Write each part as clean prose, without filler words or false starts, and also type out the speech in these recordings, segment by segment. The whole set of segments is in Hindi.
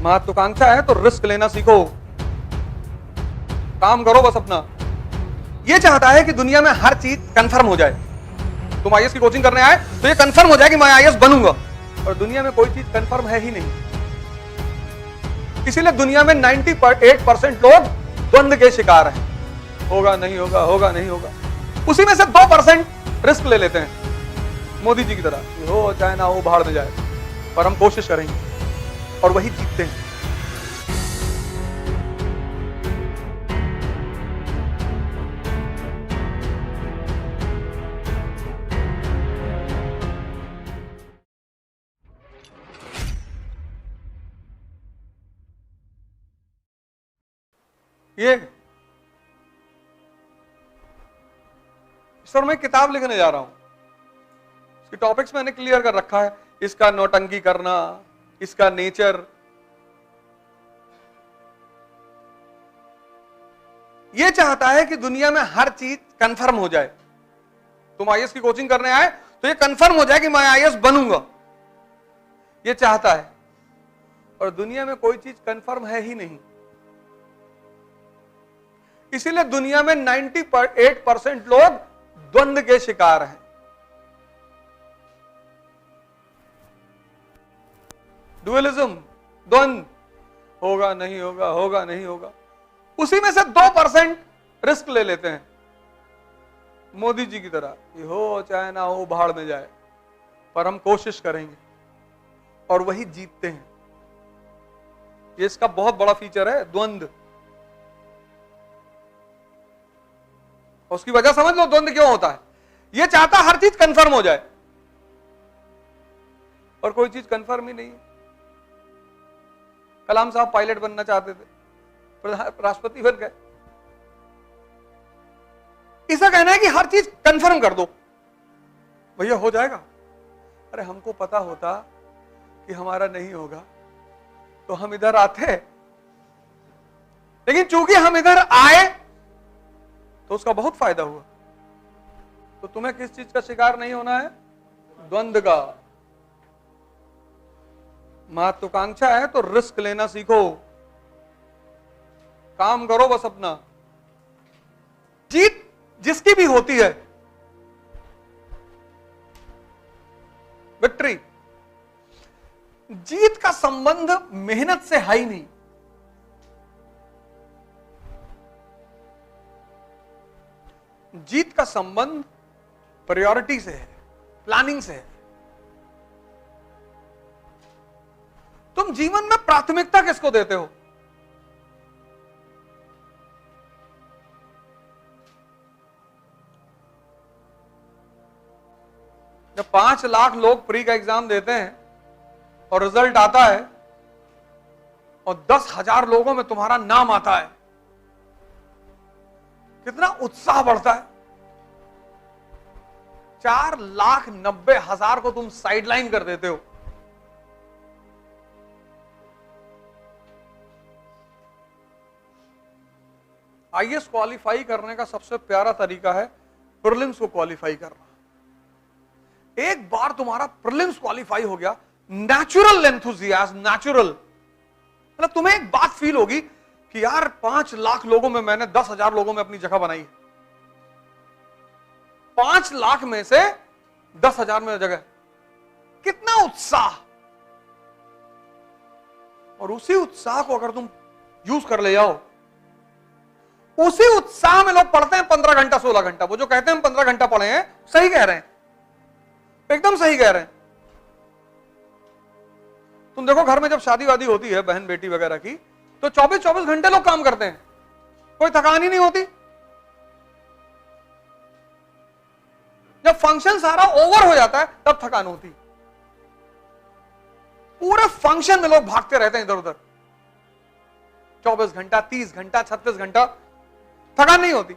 महत्वाकांक्षा है तो रिस्क लेना सीखो, काम करो बस अपना। ये चाहता है कि दुनिया में हर चीज कंफर्म हो जाए। तुम आईएएस की कोचिंग करने आए तो ये कंफर्म हो जाए कि मैं आईएएस बनूंगा, और दुनिया में कोई चीज कंफर्म है ही नहीं। इसीलिए दुनिया में 98% लोग द्वंद के शिकार हैं। होगा नहीं होगा, होगा नहीं होगा। उसी में से 2% रिस्क ले लेते हैं, मोदी जी की तरह, हो चाहे ना हो, भाड़ में जाए, पर हम कोशिश करेंगे, और वही जीतते हैं। ये सर मैं किताब लिखने जा रहा हूं, इसके टॉपिक्स मैंने क्लियर कर रखा है। इसका नौटंकी करना, इसका नेचर। ये चाहता है कि दुनिया में हर चीज कंफर्म हो जाए। तुम आईएएस की कोचिंग करने आए तो ये कंफर्म हो जाए कि मैं आईएएस बनूंगा, ये चाहता है, और दुनिया में कोई चीज कंफर्म है ही नहीं। इसीलिए दुनिया में 98% लोग द्वंद के शिकार हैं। डुअलिज्म, द्वंद, होगा नहीं होगा, होगा नहीं होगा। उसी में से 2% रिस्क ले लेते हैं, मोदी जी की तरह, ये हो चाहे ना हो, भाड़ में जाए, पर हम कोशिश करेंगे, और वही जीतते हैं। ये इसका बहुत बड़ा फीचर है, द्वंद। उसकी वजह समझ लो द्वंद क्यों होता है। ये चाहता हर चीज कंफर्म हो जाए, और कोई चीज कंफर्म ही नहीं है। कलाम साहब पायलट बनना चाहते थे, राष्ट्रपति बन गए। इसका कहना है कि हर चीज कंफर्म कर दो, भैया हो जाएगा। अरे हमको पता होता कि हमारा नहीं होगा तो हम इधर आते, लेकिन चूंकि हम इधर आए तो उसका बहुत फायदा हुआ। तो तुम्हें किस चीज का शिकार नहीं होना है? द्वंद का। महत्वाकांक्षा है तो रिस्क लेना सीखो, काम करो बस अपना। जीत जिसकी भी होती है, विक्ट्री, जीत का संबंध मेहनत से है ही नहीं। जीत का संबंध प्रायोरिटी से है, प्लानिंग से है। तुम जीवन में प्राथमिकता किसको देते हो? जब 5 लाख लोग प्री का एग्जाम देते हैं और रिजल्ट आता है और 10,000 लोगों में तुम्हारा नाम आता है, कितना उत्साह बढ़ता है। 4,90,000 को तुम साइडलाइन कर देते हो। आईएएस क्वालिफाई करने का सबसे प्यारा तरीका है प्रीलिम्स को क्वालिफाई करना। एक बार तुम्हारा प्रीलिम्स क्वालिफाई हो गया, नेचुरल एंथुसियाज्म, नेचुरल, मतलब तुम्हें एक बात फील होगी कि यार 5 लाख लोगों में मैंने 10,000 लोगों में अपनी जगह बनाई है। 5 लाख में से 10,000 में जगह, कितना उत्साह। और उसी उत्साह को अगर तुम यूज कर ले जाओ, उसी उत्साह में लोग पढ़ते हैं 15 घंटा 16 घंटा। वो जो कहते हैं हम 15 घंटा पढ़े हैं, सही कह रहे हैं, एकदम सही कह रहे हैं। तुम देखो घर में जब शादी वादी होती है बहन बेटी वगैरह की, तो 24-24 घंटे लोग काम करते हैं, कोई थकान ही नहीं होती। जब फंक्शन सारा ओवर हो जाता है तब थकान होती। पूरे फंक्शन में लोग भागते रहते हैं इधर उधर, 24 घंटा, 30 घंटा, 36 घंटा, थकान नहीं होती।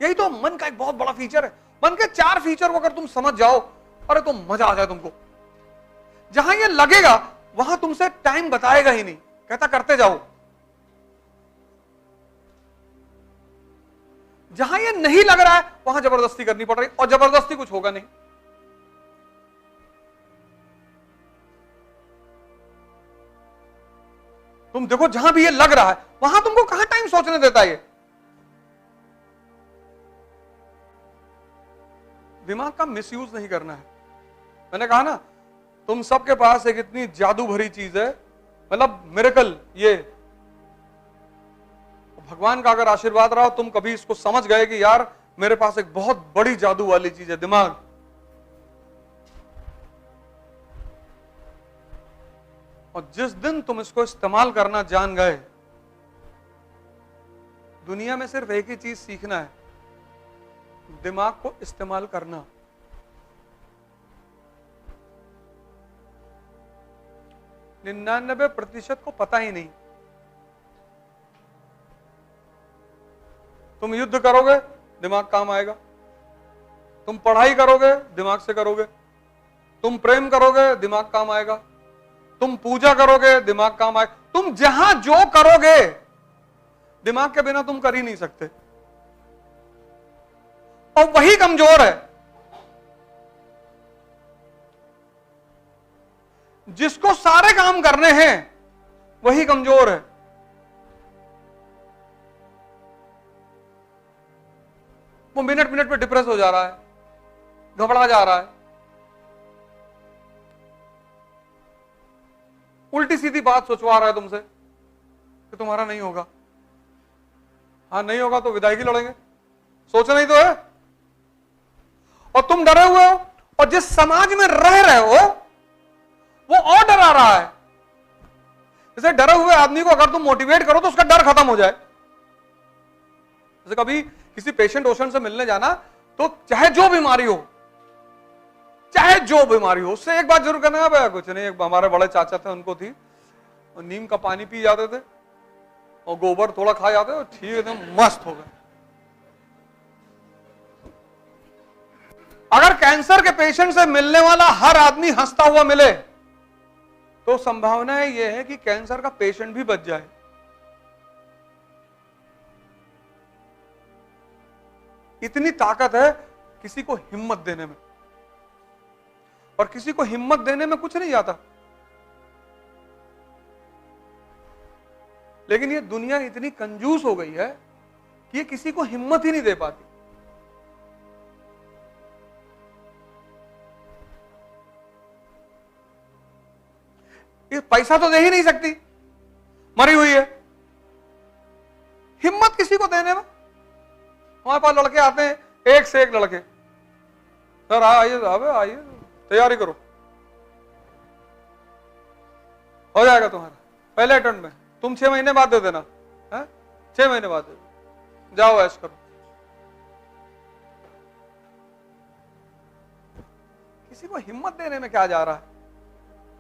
यही तो मन का एक बहुत बड़ा फीचर है। मन के 4 फीचर को अगर तुम समझ जाओ, अरे तो मजा आ जाए तुमको। जहां ये लगेगा वहां तुमसे टाइम बताएगा ही नहीं, कहता करते जाओ। जहां ये नहीं लग रहा है वहां जबरदस्ती करनी पड़ रही, और जबरदस्ती कुछ होगा नहीं। तुम देखो जहां भी ये लग रहा है वहां तुमको कहां टाइम सोचने देता है ये। दिमाग का मिसयूज नहीं करना है। मैंने कहा ना, तुम सबके पास एक इतनी जादू भरी चीज है, मतलब मिरेकल, ये भगवान का अगर आशीर्वाद रहा, तुम कभी इसको समझ गए कि यार मेरे पास एक बहुत बड़ी जादू वाली चीज है, दिमाग। और जिस दिन तुम इसको इस्तेमाल करना जान गए, दुनिया में सिर्फ एक ही चीज सीखना है, दिमाग को इस्तेमाल करना। 99% को पता ही नहीं। तुम युद्ध करोगे, दिमाग काम आएगा। तुम पढ़ाई करोगे, दिमाग से करोगे। तुम प्रेम करोगे, दिमाग काम आएगा। तुम पूजा करोगे, दिमाग काम आएगा। तुम जहां जो करोगे, दिमाग के बिना तुम कर ही नहीं सकते। और वही कमजोर है। जिसको सारे काम करने हैं, वही कमजोर है। वो मिनट मिनट पे डिप्रेस हो जा रहा है, घबरा जा रहा है, उल्टी सीधी बात सोचवा रहा है तुमसे कि तुम्हारा नहीं होगा। हाँ, नहीं होगा तो विदाई की लड़ेंगे, सोचना ही तो है। और तुम डरे हुए हो, और जिस समाज में रह रहे हो वो और डरा रहा है। जैसे डरे हुए आदमी को अगर तुम मोटिवेट करो तो उसका डर खत्म हो जाए। जैसे कभी किसी पेशेंट ओशेंट से मिलने जाना, तो चाहे जो बीमारी हो, उससे एक बात जरूर करना है, कुछ नहीं, एक हमारे बड़े चाचा थे, उनको थी, और नीम का पानी पी जाते थे और गोबर थोड़ा खा जाते थे, ठीक एकदम मस्त हो गए। अगर कैंसर के पेशेंट से मिलने वाला हर आदमी हंसता हुआ मिले, तो संभावना यह है कि कैंसर का पेशेंट भी बच जाए। इतनी ताकत है किसी को हिम्मत देने में, और किसी को हिम्मत देने में कुछ नहीं आता। लेकिन ये दुनिया इतनी कंजूस हो गई है कि ये किसी को हिम्मत ही नहीं दे पाती। ये पैसा तो दे ही नहीं सकती, मरी हुई है। हिम्मत किसी को देने में। हमारे पास लड़के आते हैं, एक से एक लड़के, सर आइए साहब, आइए, तैयारी करो, हो जाएगा तुम्हारा पहले अटेम्प्ट में, तुम 6 महीने बाद दे देना है, 6 महीने बाद दे देना, जाओ ऐश करो। किसी को हिम्मत देने में क्या जा रहा है?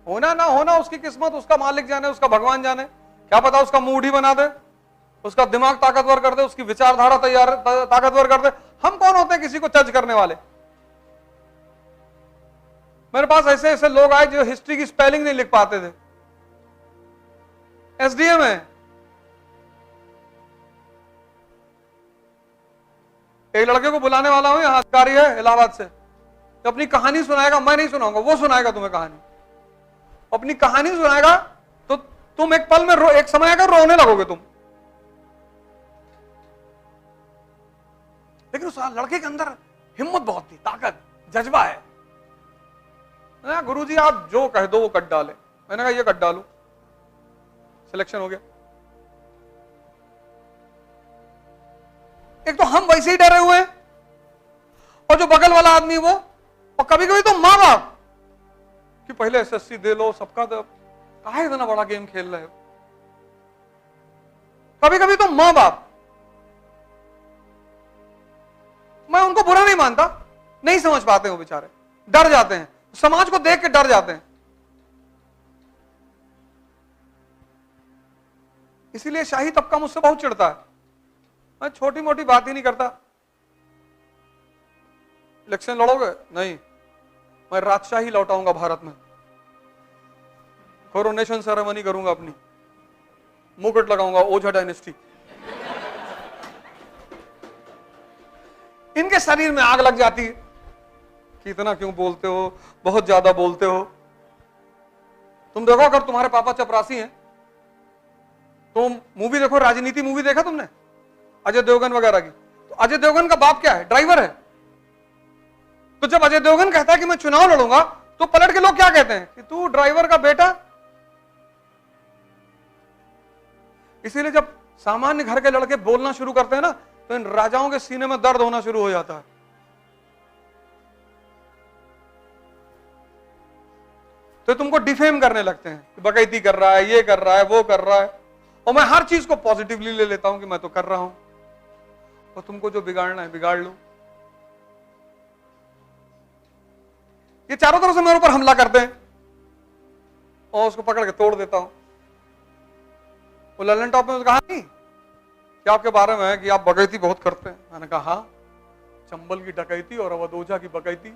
होना ना होना उसकी किस्मत, उसका मालिक जाने, उसका भगवान जाने। क्या पता उसका मूड ही बना दे, उसका दिमाग ताकतवर कर दे, उसकी विचारधारा ताकतवर कर दे। हम कौन होते हैं किसी को जज करने वाले? मेरे पास ऐसे ऐसे लोग आए जो हिस्ट्री की स्पेलिंग नहीं लिख पाते थे, एसडीएम है। एक लड़के को बुलाने वाला हूं, यहां अधिकारी है इलाहाबाद से, तो अपनी कहानी सुनाएगा। मैं नहीं सुनाऊंगा, वो सुनाएगा तुम्हें कहानी। अपनी कहानी सुनाएगा तो तुम एक पल में एक समय आएगा रोने लगोगे तुम। लेकिन उस लड़के के अंदर हिम्मत बहुत थी, ताकत, जज्बा है। गुरुजी आप जो कह दो वो कट डाले। मैंने कहा ये कट डालू, सिलेक्शन हो गया। एक तो हम वैसे ही डरे हुए हैं, और जो बगल वाला आदमी वो, और कभी कभी तो मां बाप कि पहले एसएससी दे लो, सबका तो काहे इतना बड़ा गेम खेल रहे हो। कभी कभी तो मां बाप, मैं उनको बुरा नहीं मानता, नहीं समझ पाते हो बेचारे, डर जाते हैं, समाज को देख के डर जाते हैं। इसीलिए शाही तबका मुझसे बहुत चिढ़ता है। मैं छोटी मोटी बात ही नहीं करता। इलेक्शन लड़ोगे? नहीं, मैं राजशाही लौटाऊंगा भारत में, कोरोनेशन सेरेमनी करूंगा, अपनी मुकुट लगाऊंगा, ओझा डायनेस्टी। इनके शरीर में आग लग जाती है कि इतना क्यों बोलते हो, बहुत ज्यादा बोलते हो। तुम देखो, अगर तुम्हारे पापा चपरासी हैं तो मूवी देखो, राजनीति मूवी देखा तुमने अजय देवगन वगैरह की? तो अजय देवगन का बाप क्या है? ड्राइवर है। तो जब अजय देवगन कहता है कि मैं चुनाव लड़ूंगा, तो पलट के लोग क्या कहते हैं कि तू ड्राइवर का बेटा। इसीलिए जब सामान्य घर के लड़के बोलना शुरू करते हैं ना, तो इन राजाओं के सीने में दर्द होना शुरू हो जाता है। तो तुमको डिफेम करने लगते हैं कि बकैती कर रहा है, ये कर रहा है, वो कर रहा है। और मैं हर चीज को पॉजिटिवली ले लेता हूं कि मैं तो कर रहा हूं, और तुमको जो बिगाड़ना है बिगाड़ लो। ये चारों तरफ से मेरे ऊपर हमला करते हैं और उसको पकड़ के तोड़ देता हूं। वो ललन टॉप में कहा नहीं कि आपके बारे में है कि आप बकैती बहुत करते हैं। मैंने कहा हाँ, चंबल की डकैती और अवधोजा की बकैती।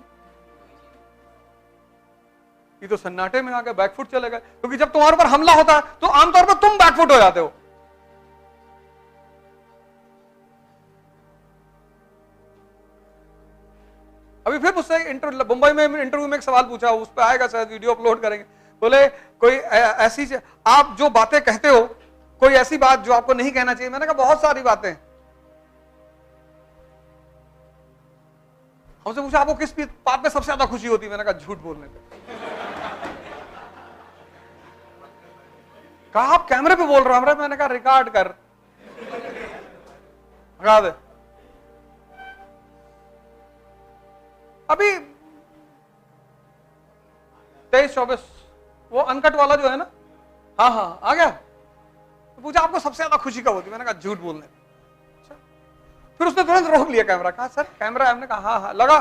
ये तो सन्नाटे में आके बैकफुट चले गए, क्योंकि जब तुम्हारे ऊपर हमला होता है तो आमतौर पर तुम बैकफुट हो जाते हो। अभी फिर मुझसे मुंबई में इंटरव्यू में एक सवाल पूछा, उस पर आएगा शायद, वीडियो अपलोड करेंगे। बोले कोई ऐसी आप जो बातें कहते हो, कोई ऐसी बात जो आपको नहीं कहना चाहिए। मैंने कहा बहुत सारी बातें। हमसे पूछा आपको किस बात में सबसे ज्यादा खुशी होती है? मैंने कहा झूठ बोलने पे। कहा आप कैमरे पे बोल रहे हो? मैंने कहा रिकॉर्ड कर, लगा दे। अभी 23-24 वो अनकट वाला जो है ना, हाँ हाँ आ गया। तो पूछा आपको सबसे ज्यादा खुशी कब होती? मैंने कहा झूठ बोलने में। अच्छा, फिर उसने तुरंत रोक लिया कैमरा। कहा सर कैमरा है? हमने कहा हाँ हाँ लगा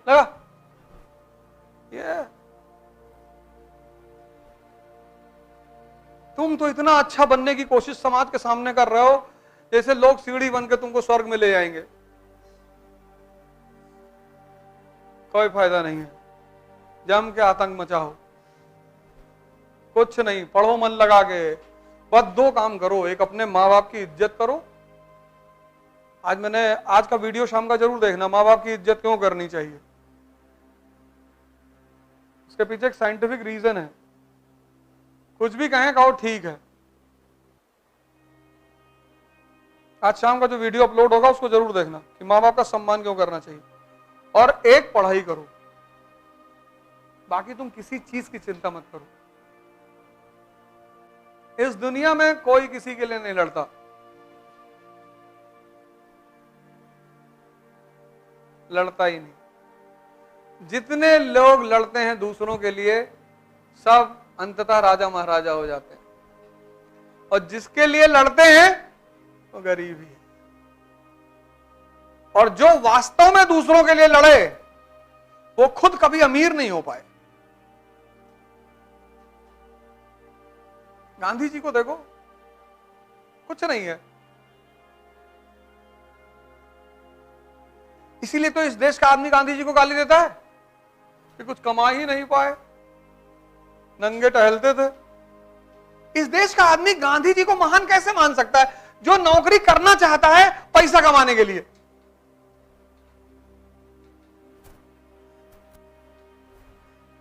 लगा। ये तुम तो इतना अच्छा बनने की कोशिश समाज के सामने कर रहे हो, जैसे लोग सीढ़ी बन के तुमको स्वर्ग में ले जाएंगे। कोई फायदा नहीं है, जम के आतंक मचाओ, कुछ नहीं। पढ़ो मन लगा के, बस 2 काम करो। एक, अपने माँ बाप की इज्जत करो। आज का वीडियो शाम का जरूर देखना, माँ बाप की इज्जत क्यों करनी चाहिए। उसके पीछे एक साइंटिफिक रीजन है। कुछ भी कहें कहो ठीक है। आज शाम का जो वीडियो अपलोड होगा उसको जरूर देखना कि माँ बाप का सम्मान क्यों करना चाहिए। और एक, पढ़ाई करो, बाकी तुम किसी चीज की चिंता मत करो। इस दुनिया में कोई किसी के लिए नहीं लड़ता। लड़ता ही नहीं। जितने लोग लड़ते हैं दूसरों के लिए, सब अंततः राजा महाराजा हो जाते हैं। और जिसके लिए लड़ते हैं वो गरीब ही है। और जो वास्तव में दूसरों के लिए लड़े वो खुद कभी अमीर नहीं हो पाए। गांधी जी को देखो, कुछ नहीं है। इसीलिए तो इस देश का आदमी गांधी जी को गाली देता है कि कुछ कमा ही नहीं पाए, नंगे टहलते थे। इस देश का आदमी गांधी जी को महान कैसे मान सकता है, जो नौकरी करना चाहता है पैसा कमाने के लिए?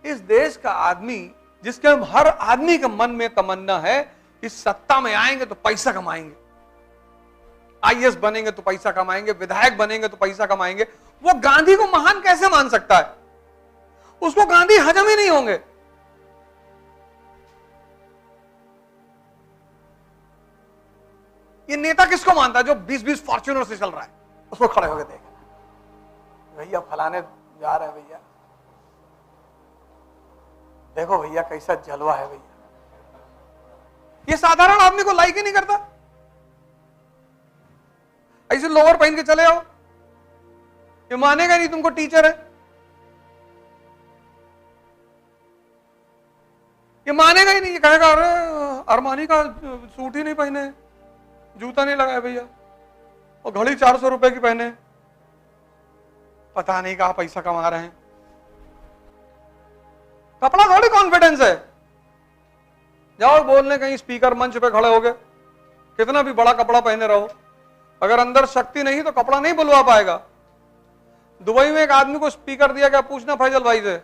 इस देश का आदमी, जिसके हर आदमी के मन में तमन्ना है कि सत्ता में आएंगे तो पैसा कमाएंगे, आईएएस बनेंगे तो पैसा कमाएंगे, विधायक बनेंगे तो पैसा कमाएंगे, वो गांधी को महान कैसे मान सकता है? उसको गांधी हजम ही नहीं होंगे। ये नेता किसको मानता है जो 20-20 फॉर्च्यूनर से चल रहा है? उसको खड़े होकर देख, भैया फलाने जा रहे हैं, भैया देखो भैया कैसा जलवा है भैया। ये साधारण आदमी को लाइक ही नहीं करता। ऐसे लोअर पहन के चले आओ, ये मानेगा नहीं तुमको टीचर है, ये मानेगा ही नहीं। ये कहेगा अरे अरमानी का सूट ही नहीं पहने, जूता नहीं लगाया भैया, और घड़ी 400 रुपए की पहने, पता नहीं कहां पैसा कमा रहे हैं। कपड़ा थोड़ी कॉन्फिडेंस है। जाओ बोलने कहीं स्पीकर मंच पे खड़े हो गए, कितना भी बड़ा कपड़ा पहने रहो, अगर अंदर शक्ति नहीं तो कपड़ा नहीं बुलवा पाएगा। दुबई में एक आदमी को स्पीकर दिया गया, पूछना फैजल भाई से,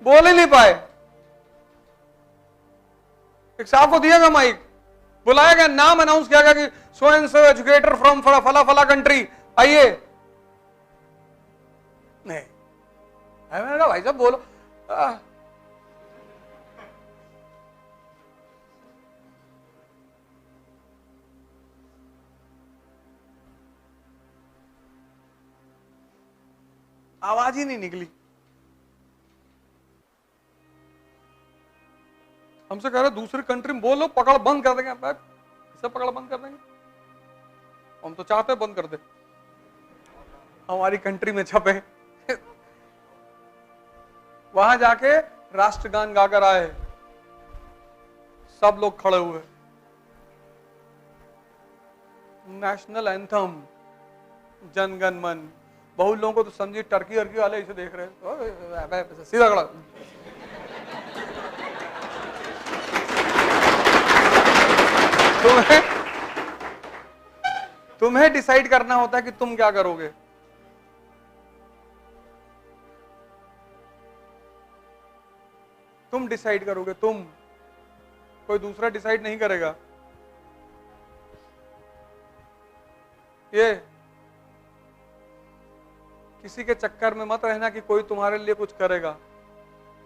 बोल ही नहीं पाए। एक साहब को दिया गया माइक, बुलाया गया, नाम अनाउंस किया गया कि so and so educator from फला फला कंट्री, आइए। नहीं, मैंने कहा भाई साहब बोलो। आवाज ही नहीं निकली। हमसे कह रहे दूसरी कंट्री में बोलो, पकड़ बंद कर देंगे, इसे पकड़ बंद कर देंगे। हम तो चाहते बंद कर दे, हमारी कंट्री में छपे। वहां जाके राष्ट्रगान गाकर आए, सब लोग खड़े हुए, नेशनल एंथम जन गण मन। बहुत लोगों को तो समझी टर्की अर्की वाले इसे देख रहे हैं, सीधा खड़ा। तुम्हें डिसाइड करना होता है कि तुम क्या करोगे। तुम डिसाइड करोगे, तुम, कोई दूसरा डिसाइड नहीं करेगा। ये किसी के चक्कर में मत रहना कि कोई तुम्हारे लिए कुछ करेगा।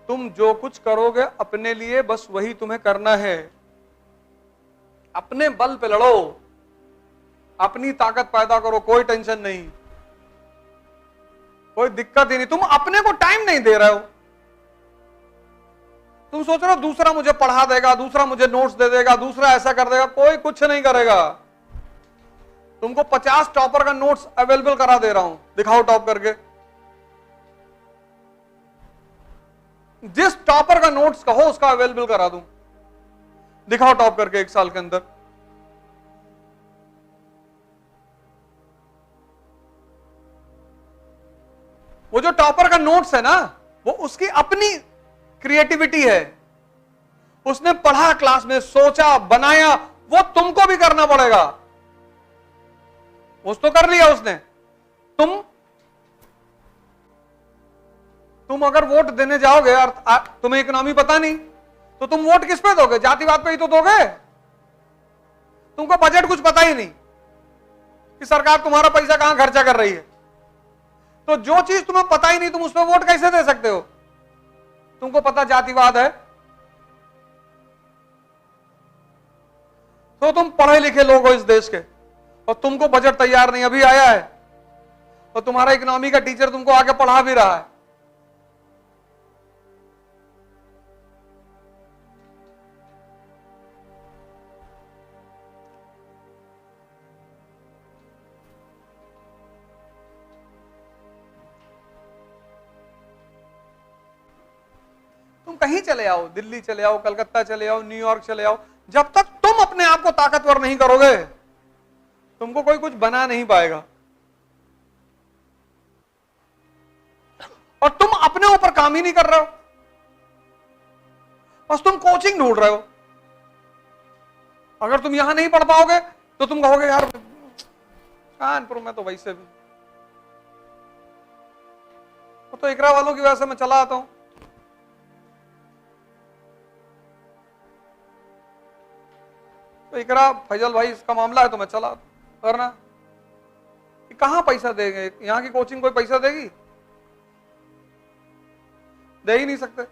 तुम जो कुछ करोगे अपने लिए, बस वही तुम्हें करना है। अपने बल पे लड़ो, अपनी ताकत पैदा करो, कोई टेंशन नहीं, कोई दिक्कत ही नहीं। तुम अपने को टाइम नहीं दे रहे हो। तुम सोच रहे हो दूसरा मुझे पढ़ा देगा, दूसरा मुझे नोट्स दे देगा, दूसरा ऐसा कर देगा। कोई कुछ नहीं करेगा। तुमको 50 टॉपर का नोट्स अवेलेबल करा दे रहा हूं, दिखाओ टॉप करके। जिस टॉपर का नोट्स कहो उसका अवेलेबल करा दूं, दिखाओ टॉप करके 1 साल के अंदर। वो जो टॉपर का नोट्स है ना, वो उसकी अपनी क्रिएटिविटी है। उसने पढ़ा, क्लास में सोचा, बनाया, वो तुमको भी करना पड़ेगा। वो तो कर लिया उसने। तुम अगर वोट देने जाओगे और तुम्हें इकोनॉमी पता नहीं, तो तुम वोट किस पे दोगे? जातिवाद पे ही तो दोगे। तुमको बजट कुछ पता ही नहीं कि सरकार तुम्हारा पैसा कहां खर्चा कर रही है। तो जो चीज तुम्हें पता ही नहीं, तुम उस पर वोट कैसे दे सकते हो? तुमको पता जातिवाद है, तो तुम पढ़े लिखे लोग हो इस देश के, और तुमको बजट तैयार नहीं, अभी आया है, और तुम्हारा इकोनॉमी का टीचर तुमको आके पढ़ा भी रहा है। तुम कहीं चले आओ, दिल्ली चले आओ, कलकत्ता चले आओ, न्यूयॉर्क चले आओ, जब तक तुम अपने आप को ताकतवर नहीं करोगे, तुमको कोई कुछ बना नहीं पाएगा। और तुम अपने ऊपर काम ही नहीं कर रहे हो, बस तुम कोचिंग ढूंढ रहे हो। अगर तुम यहां नहीं पढ़ पाओगे तो तुम कहोगे यार कानपुर में तो वैसे भी, तो इकरा वालों की वजह से मैं चला आता हूं। तो इकरा फैजल भाई इसका मामला है तो मैं चला, वरना कहां पैसा देंगे? यहां की कोचिंग कोई पैसा देगी? दे ही नहीं सकते।